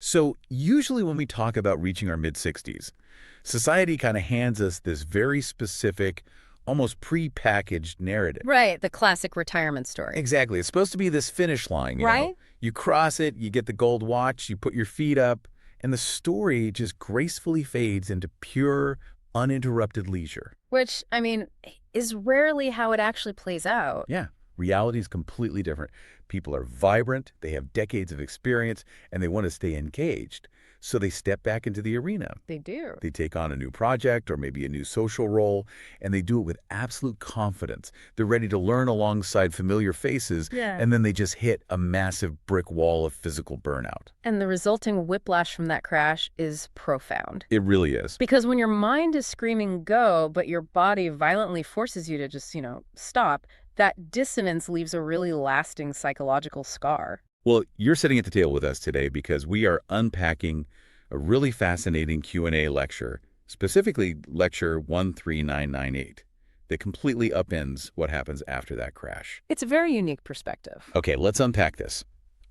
So usually when we talk about reaching our mid-60s, society kind of hands us this very specific, almost pre-packaged narrative. Right, the classic retirement story. Exactly. It's supposed to be this finish line, Right? You cross it, you get the gold watch, you put your feet up, and the story just gracefully fades into pure, uninterrupted leisure. Which, I mean, is rarely how it actually plays out. Yeah, reality is completely different. People are vibrant, they have decades of experience, and they want to stay engaged. So they step back into the arena. They do. They take on a new project or maybe a new social role, and they do it with absolute confidence. They're ready to learn alongside familiar faces, Yeah. and then they just hit a massive brick wall of physical burnout. And the resulting whiplash from that crash is profound. It really is. Because when your mind is screaming go, but your body violently forces you to just, stop, that dissonance leaves a really lasting psychological scar. Well, you're sitting at the table with us today because we are unpacking a really fascinating Q&A lecture, specifically lecture 13998, that completely upends what happens after that crash. It's a very unique perspective. Okay, let's unpack this.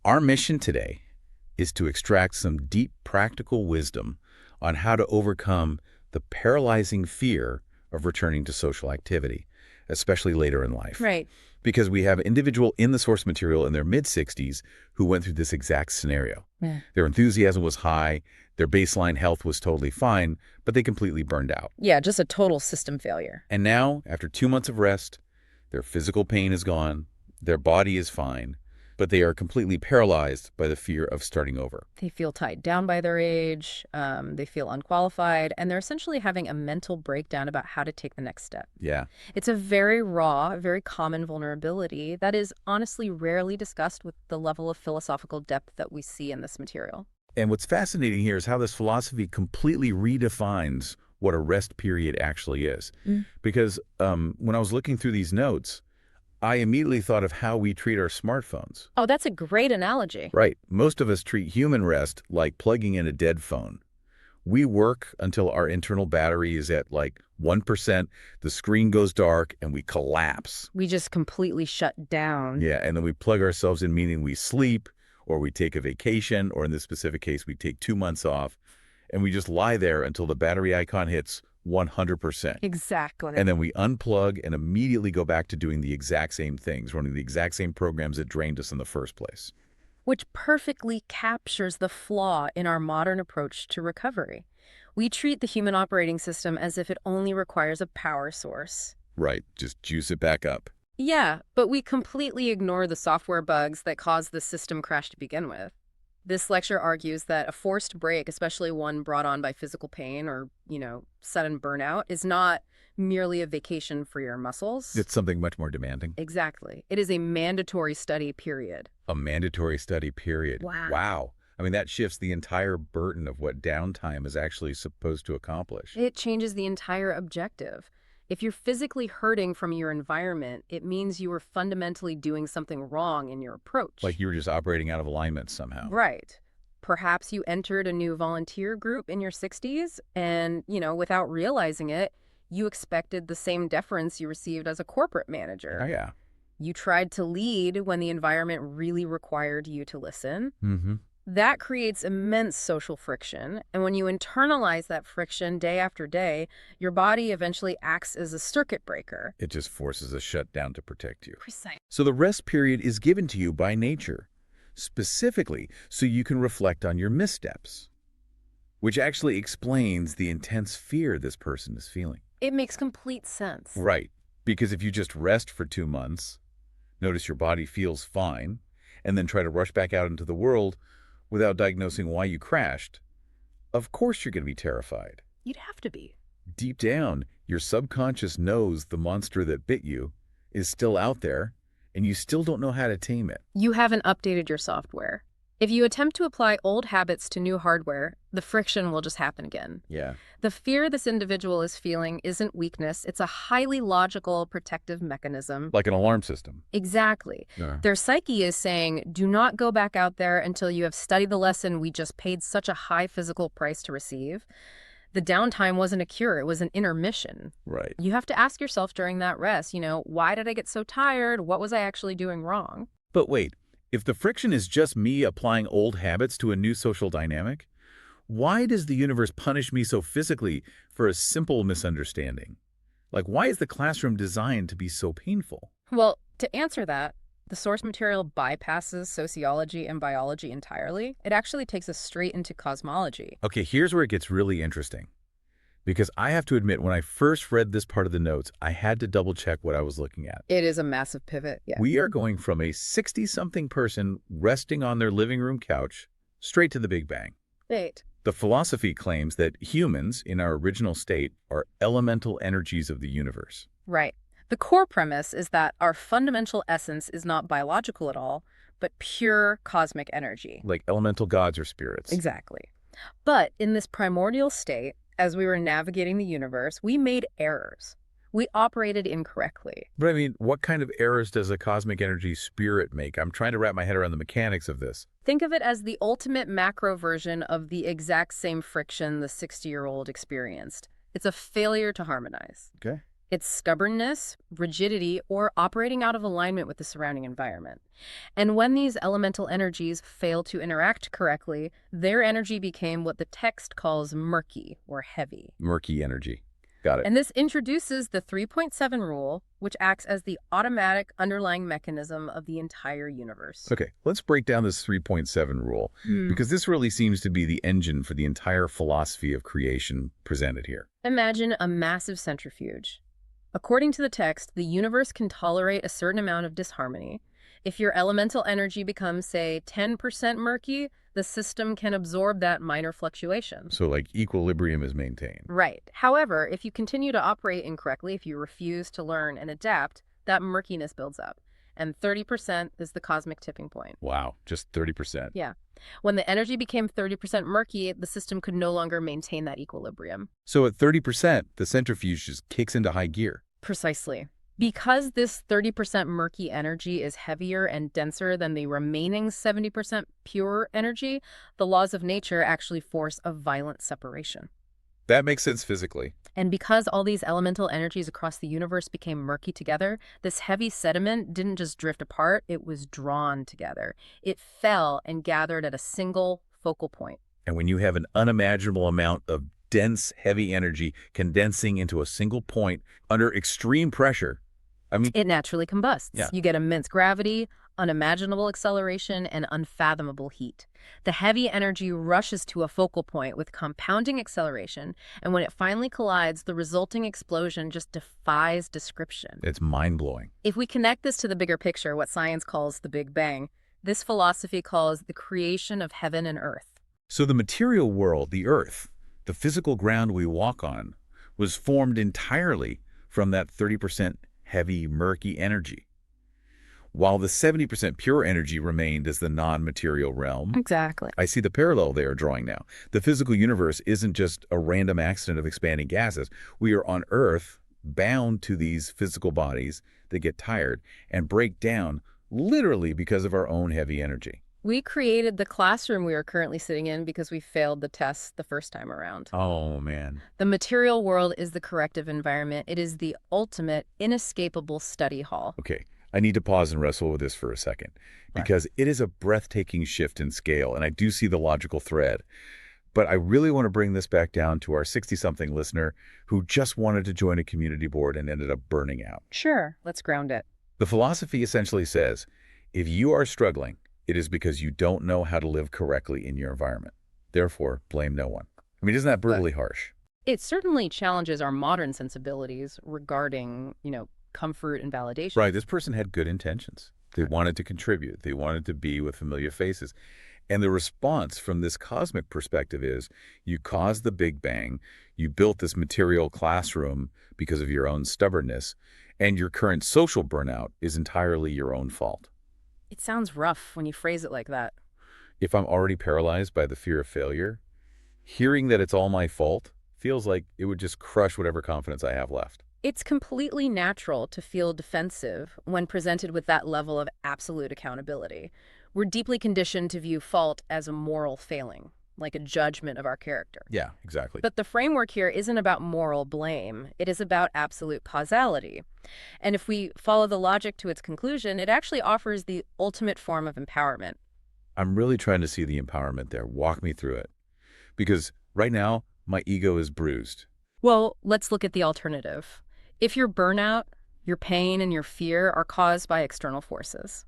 Our mission today is to extract some deep practical wisdom on how to overcome the paralyzing fear of returning to social activity, especially later in life. Right. Because we have an individual in the source material in their mid-60s who went through this exact scenario. Yeah. Their enthusiasm was high, their baseline health was totally fine, but they completely burned out. Yeah, just a total system failure. And now, after 2 months of rest, their physical pain is gone, their body is fine, but they are completely paralyzed by the fear of starting over. They feel tied down by their age, they feel unqualified, and they're essentially having a mental breakdown about how to take the next step. Yeah. It's a very raw, very common vulnerability that is honestly rarely discussed with the level of philosophical depth that we see in this material. And what's fascinating here is how this philosophy completely redefines what a rest period actually is. Because when I was looking through these notes, I immediately thought of how we treat our smartphones. Oh, that's a great analogy. Right. Most of us treat human rest like plugging in a dead phone. We work until our internal battery is at like 1%, the screen goes dark, and we collapse. We just completely shut down. Yeah, and then we plug ourselves in, meaning we sleep, or we take a vacation, or in this specific case, we take 2 months off, and we just lie there until the battery icon hits 100%. Exactly. And then we unplug and immediately go back to doing the exact same things, running the exact same programs that drained us in the first place. Which perfectly captures the flaw in our modern approach to recovery. We treat the human operating system as if it only requires a power source. Right, just juice it back up. Yeah, but we completely ignore the software bugs that caused the system crash to begin with. This lecture argues that a forced break, especially one brought on by physical pain or, sudden burnout, is not merely a vacation for your muscles. It's something much more demanding. Exactly. It is a mandatory study period. A mandatory study period. Wow. I mean, that shifts the entire burden of what downtime is actually supposed to accomplish. It changes the entire objective. If you're physically hurting from your environment, it means you were fundamentally doing something wrong in your approach. Like you were just operating out of alignment somehow. Right. Perhaps you entered a new volunteer group in your 60s and, without realizing it, you expected the same deference you received as a corporate manager. Oh, yeah. You tried to lead when the environment really required you to listen. Mm-hmm. That creates immense social friction, and when you internalize that friction day after day, your body eventually acts as a circuit breaker. It just forces a shutdown to protect you. Precise. So the rest period is given to you by nature, specifically so you can reflect on your missteps, which actually explains the intense fear this person is feeling. It makes complete sense. Right, because if you just rest for 2 months, notice your body feels fine, and then try to rush back out into the world without diagnosing why you crashed, of course you're going to be terrified. You'd have to be. Deep down, your subconscious knows the monster that bit you is still out there, and you still don't know how to tame it. You haven't updated your software. If you attempt to apply old habits to new hardware, the friction will just happen again. Yeah. The fear this individual is feeling isn't weakness. It's a highly logical protective mechanism. Like an alarm system. Exactly. Yeah. Their psyche is saying, do not go back out there until you have studied the lesson we just paid such a high physical price to receive. The downtime wasn't a cure. It was an intermission. Right. You have to ask yourself during that rest, why did I get so tired? What was I actually doing wrong? But wait, If the friction is just me applying old habits to a new social dynamic, why does the universe punish me so physically for a simple misunderstanding? Like, why is the classroom designed to be so painful? Well, to answer that, the source material bypasses sociology and biology entirely. It actually takes us straight into cosmology. Okay, here's where it gets really interesting. Because I have to admit, when I first read this part of the notes, I had to double check what I was looking at. It is a massive pivot, yeah. We are going from a 60-something person resting on their living room couch straight to the Big Bang. Wait. The philosophy claims that humans, in our original state, are elemental energies of the universe. Right. The core premise is that our fundamental essence is not biological at all, but pure cosmic energy. Like elemental gods or spirits. Exactly. But in this primordial state, as we were navigating the universe, we made errors. We operated incorrectly. But I mean, what kind of errors does a cosmic energy spirit make? I'm trying to wrap my head around the mechanics of this. Think of it as the ultimate macro version of the exact same friction the 60-year-old experienced. It's a failure to harmonize. Okay. It's stubbornness, rigidity, or operating out of alignment with the surrounding environment. And when these elemental energies fail to interact correctly, their energy became what the text calls murky or heavy. Murky energy. Got it. And this introduces the 3.7 rule, which acts as the automatic underlying mechanism of the entire universe. Okay, let's break down this 3.7 rule, because this really seems to be the engine for the entire philosophy of creation presented here. Imagine a massive centrifuge. According to the text, the universe can tolerate a certain amount of disharmony. If your elemental energy becomes, say, 10% murky, the system can absorb that minor fluctuation. So like equilibrium is maintained. Right. However, if you continue to operate incorrectly, if you refuse to learn and adapt, that murkiness builds up. And 30% is the cosmic tipping point. Wow, just 30%. Yeah. When the energy became 30% murky, the system could no longer maintain that equilibrium. So at 30%, the centrifuge just kicks into high gear. Precisely. Because this 30% murky energy is heavier and denser than the remaining 70% pure energy, the laws of nature actually force a violent separation. That makes sense physically. And because all these elemental energies across the universe became murky together, this heavy sediment didn't just drift apart, it was drawn together. It fell and gathered at a single focal point. And when you have an unimaginable amount of dense, heavy energy condensing into a single point under extreme pressure, I mean, it naturally combusts. Yeah. You get immense gravity, unimaginable acceleration, and unfathomable heat. The heavy energy rushes to a focal point with compounding acceleration, and when it finally collides, the resulting explosion just defies description. it's mind-blowing. If we connect this to the bigger picture, what science calls the Big Bang, this philosophy calls the creation of heaven and earth. So the material world, the Earth, the physical ground we walk on, was formed entirely from that 30% heavy, murky energy, while the 70% pure energy remained as the non-material realm. Exactly. I see the parallel they are drawing now. The physical universe isn't just a random accident of expanding gases. We are on Earth, bound to these physical bodies that get tired and break down literally because of our own heavy energy. We created the classroom we are currently sitting in because we failed the test the first time around. Oh, man. The material world is the corrective environment. It is the ultimate, inescapable study hall. Okay, I need to pause and wrestle with this for a second, because it is a breathtaking shift in scale, and I do see the logical thread. But I really want to bring this back down to our 60-something listener who just wanted to join a community board and ended up burning out. Sure, let's ground it. The philosophy essentially says, if you are struggling, it is because you don't know how to live correctly in your environment. Therefore, blame no one. I mean, isn't that brutally harsh? It certainly challenges our modern sensibilities regarding, comfort and validation. Right, this person had good intentions. They wanted to contribute. They wanted to be with familiar faces. And the response from this cosmic perspective is, you caused the Big Bang, you built this material classroom because of your own stubbornness, and your current social burnout is entirely your own fault. It sounds rough when you phrase it like that. If I'm already paralyzed by the fear of failure, hearing that it's all my fault feels like it would just crush whatever confidence I have left. It's completely natural to feel defensive when presented with that level of absolute accountability. We're deeply conditioned to view fault as a moral failing. like a judgment of our character. Yeah, exactly. But the framework here isn't about moral blame. It is about absolute causality. And if we follow the logic to its conclusion, it actually offers the ultimate form of empowerment. I'm really trying to see the empowerment there. Walk me through it. Because right now, my ego is bruised. Well, let's look at the alternative. If your burnout, your pain, and your fear are caused by external forces,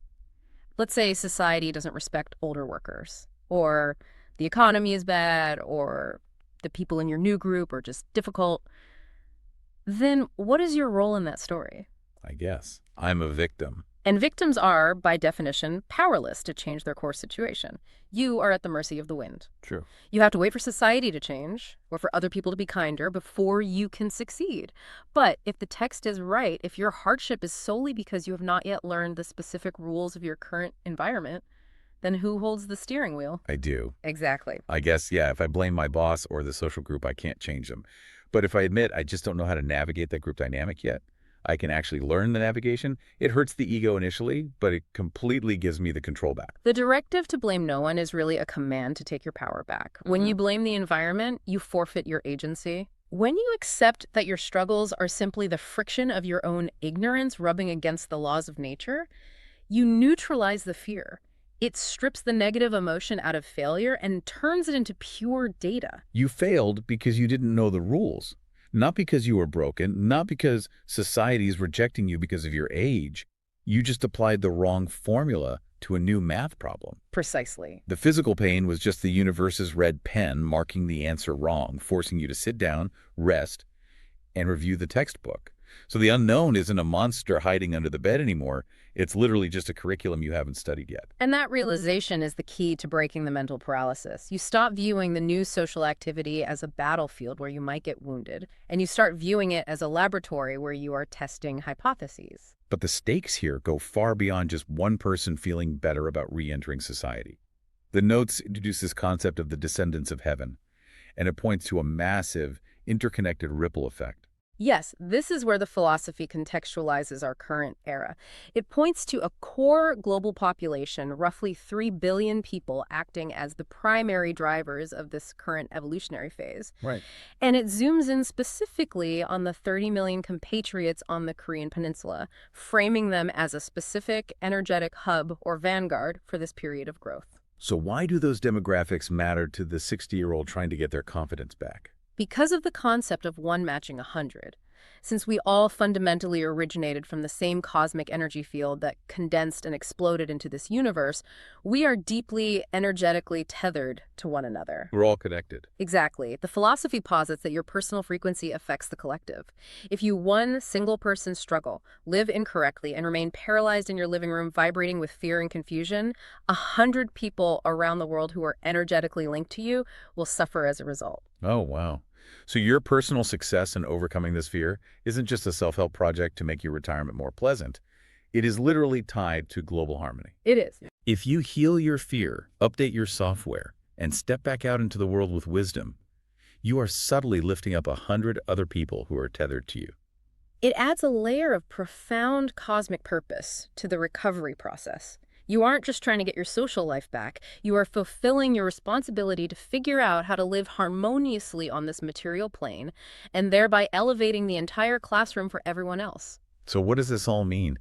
let's say society doesn't respect older workers, or the economy is bad, or the people in your new group are just difficult, then what is your role in that story? I guess. I'm a victim. And victims are, by definition, powerless to change their core situation. You are at the mercy of the wind. True. You have to wait for society to change, or for other people to be kinder, before you can succeed. But if the text is right, if your hardship is solely because you have not yet learned the specific rules of your current environment, then who holds the steering wheel? I do. Exactly. I guess, yeah, if I blame my boss or the social group, I can't change them. But if I admit I just don't know how to navigate that group dynamic yet, I can actually learn the navigation. It hurts the ego initially, but it completely gives me the control back. The directive to blame no one is really a command to take your power back. When you blame the environment, you forfeit your agency. When you accept that your struggles are simply the friction of your own ignorance rubbing against the laws of nature, you neutralize the fear. It strips the negative emotion out of failure and turns it into pure data. You failed because you didn't know the rules. Not because you were broken, not because society is rejecting you because of your age. You just applied the wrong formula to a new math problem. Precisely. The physical pain was just the universe's red pen marking the answer wrong, forcing you to sit down, rest, and review the textbook. So the unknown isn't a monster hiding under the bed anymore. It's literally just a curriculum you haven't studied yet. And that realization is the key to breaking the mental paralysis. You stop viewing the new social activity as a battlefield where you might get wounded, and you start viewing it as a laboratory where you are testing hypotheses. But the stakes here go far beyond just one person feeling better about re-entering society. The notes introduce this concept of the descendants of heaven, and it points to a massive, interconnected ripple effect. Yes, this is where the philosophy contextualizes our current era. It points to a core global population, roughly 3 billion people, acting as the primary drivers of this current evolutionary phase. Right. And it zooms in specifically on the 30 million compatriots on the Korean Peninsula, framing them as a specific energetic hub or vanguard for this period of growth. So why do those demographics matter to the 60-year-old trying to get their confidence back? Because of the concept of one matching 100. Since we all fundamentally originated from the same cosmic energy field that condensed and exploded into this universe, we are deeply energetically tethered to one another. We're all connected. Exactly. The philosophy posits that your personal frequency affects the collective. If you one single person struggle, live incorrectly, and remain paralyzed in your living room vibrating with fear and confusion, 100 people around the world who are energetically linked to you will suffer as a result. Oh, wow. So your personal success in overcoming this fear isn't just a self-help project to make your retirement more pleasant. It is literally tied to global harmony. It is. If you heal your fear, update your software, and step back out into the world with wisdom, you are subtly lifting up 100 other people who are tethered to you. It adds a layer of profound cosmic purpose to the recovery process. You aren't just trying to get your social life back. You are fulfilling your responsibility to figure out how to live harmoniously on this material plane, and thereby elevating the entire classroom for everyone else. So what does this all mean?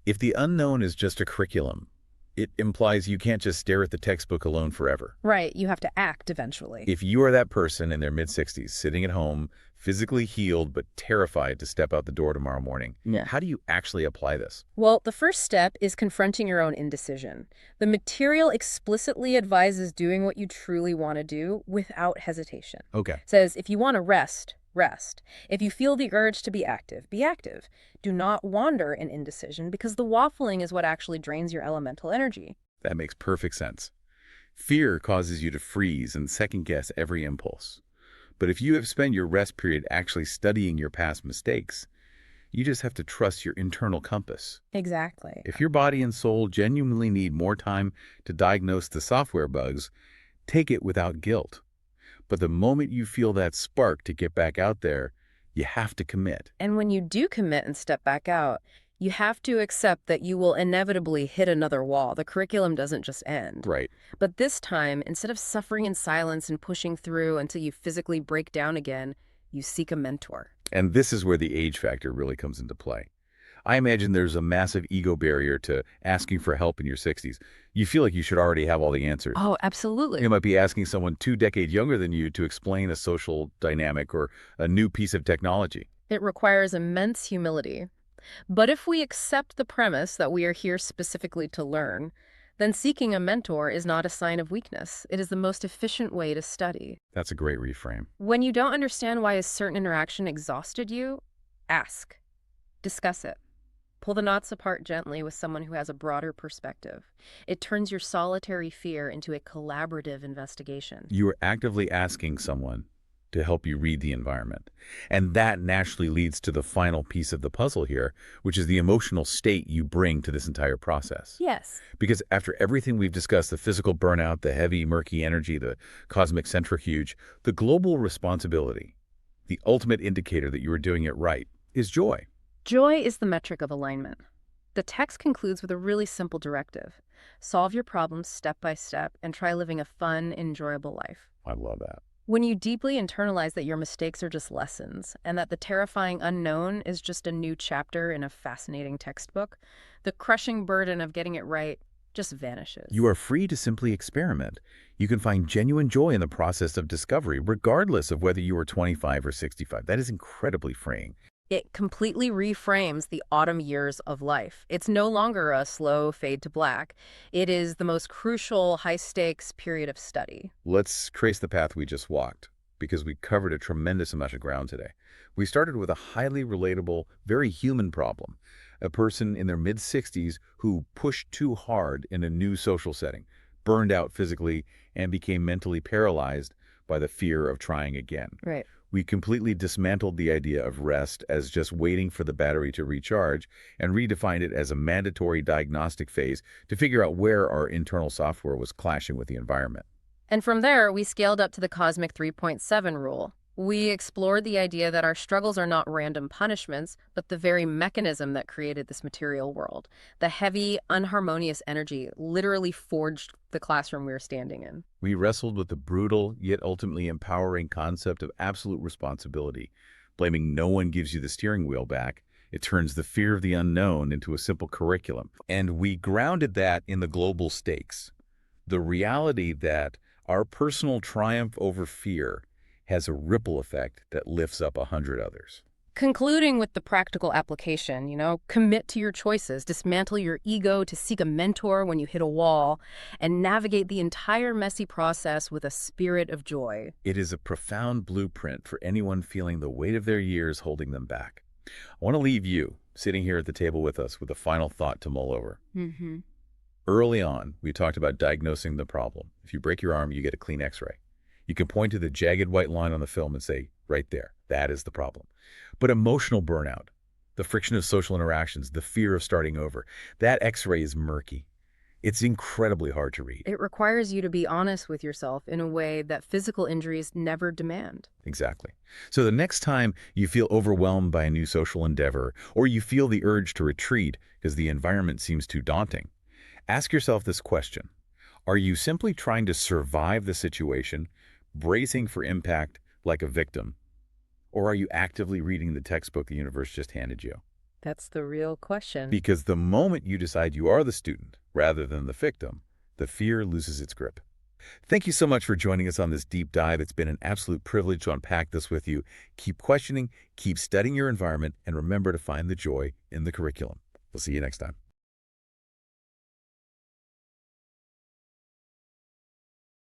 If the unknown is just a curriculum, it implies you can't just stare at the textbook alone forever. Right, you have to act eventually. If you are that person in their mid-60s, sitting at home, physically healed but terrified to step out the door tomorrow morning, how do you actually apply this? Well, the first step is confronting your own indecision. The material explicitly advises doing what you truly want to do without hesitation. Okay. It says, if you want to rest, rest. If you feel the urge to be active, be active. Do not wander in indecision, because the waffling is what actually drains your elemental energy. That makes perfect sense. Fear causes you to freeze and second-guess every impulse. But if you have spent your rest period actually studying your past mistakes, you just have to trust your internal compass. Exactly. If your body and soul genuinely need more time to diagnose the software bugs, take it without guilt. But the moment you feel that spark to get back out there, you have to commit. And when you do commit and step back out, You have to accept that you will inevitably hit another wall. The curriculum doesn't just end. Right. But this time, instead of suffering in silence and pushing through until you physically break down again, you seek a mentor. And this is where the age factor really comes into play. I imagine there's a massive ego barrier to asking for help in your 60s. You feel like you should already have all the answers. Oh, You absolutely. might be asking someone 2 decades younger than you to explain a social dynamic or a new piece of technology. It requires immense humility. But if we accept the premise that we are here specifically to learn, then seeking a mentor is not a sign of weakness. It is the most efficient way to study. That's a great reframe. When you don't understand why a certain interaction exhausted you, ask. Discuss it. Pull the knots apart gently with someone who has a broader perspective. It turns your solitary fear into a collaborative investigation. You are actively asking someone to help you read the environment. And that naturally leads to the final piece of the puzzle here, which is the emotional state you bring to this entire process. Yes. Because after everything we've discussed, the physical burnout, the heavy, murky energy, the cosmic centrifuge, the global responsibility, the ultimate indicator that you are doing it right, is joy. Joy is the metric of alignment. The text concludes with a really simple directive. Solve your problems step by step and try living a fun, enjoyable life. I love that. When you deeply internalize that your mistakes are just lessons and that the terrifying unknown is just a new chapter in a fascinating textbook, the crushing burden of getting it right just vanishes. You are free to simply experiment. You can find genuine joy in the process of discovery, regardless of whether you are 25 or 65. That is incredibly freeing. It completely reframes the autumn years of life. It's no longer a slow fade to black. It is the most crucial, high-stakes period of study. Let's trace the path we just walked, because we covered a tremendous amount of ground today. We started with a highly relatable, very human problem. A person in their mid-60s who pushed too hard in a new social setting, burned out physically, and became mentally paralyzed by the fear of trying again. Right. We completely dismantled the idea of rest as just waiting for the battery to recharge and redefined it as a mandatory diagnostic phase to figure out where our internal software was clashing with the environment. And from there, we scaled up to the cosmic 3.7 rule. We explored the idea that our struggles are not random punishments, but the very mechanism that created this material world. The heavy, unharmonious energy literally forged the classroom we were standing in. We wrestled with the brutal, yet ultimately empowering concept of absolute responsibility. Blaming no one gives you the steering wheel back. It turns the fear of the unknown into a simple curriculum. And we grounded that in the global stakes. The reality that our personal triumph over fear has a ripple effect that lifts up 100 others. Concluding with the practical application, commit to your choices, dismantle your ego to seek a mentor when you hit a wall, and navigate the entire messy process with a spirit of joy. It is a profound blueprint for anyone feeling the weight of their years holding them back. I want to leave you, sitting here at the table with us, with a final thought to mull over. Mm-hmm. Early on, we talked about diagnosing the problem. If you break your arm, you get a clean x-ray. You can point to the jagged white line on the film and say, right there, that is the problem. But emotional burnout, the friction of social interactions, the fear of starting over, that x-ray is murky. It's incredibly hard to read. It requires you to be honest with yourself in a way that physical injuries never demand. Exactly. So the next time you feel overwhelmed by a new social endeavor, or you feel the urge to retreat because the environment seems too daunting, ask yourself this question. Are you simply trying to survive the situation, bracing for impact like a victim? Or are you actively reading the textbook the universe just handed you? That's the real question. Because the moment you decide you are the student rather than the victim, the fear loses its grip. Thank you so much for joining us on this deep dive. It's been an absolute privilege to unpack this with you. Keep questioning, keep studying your environment, and remember to find the joy in the curriculum. We'll see you next time.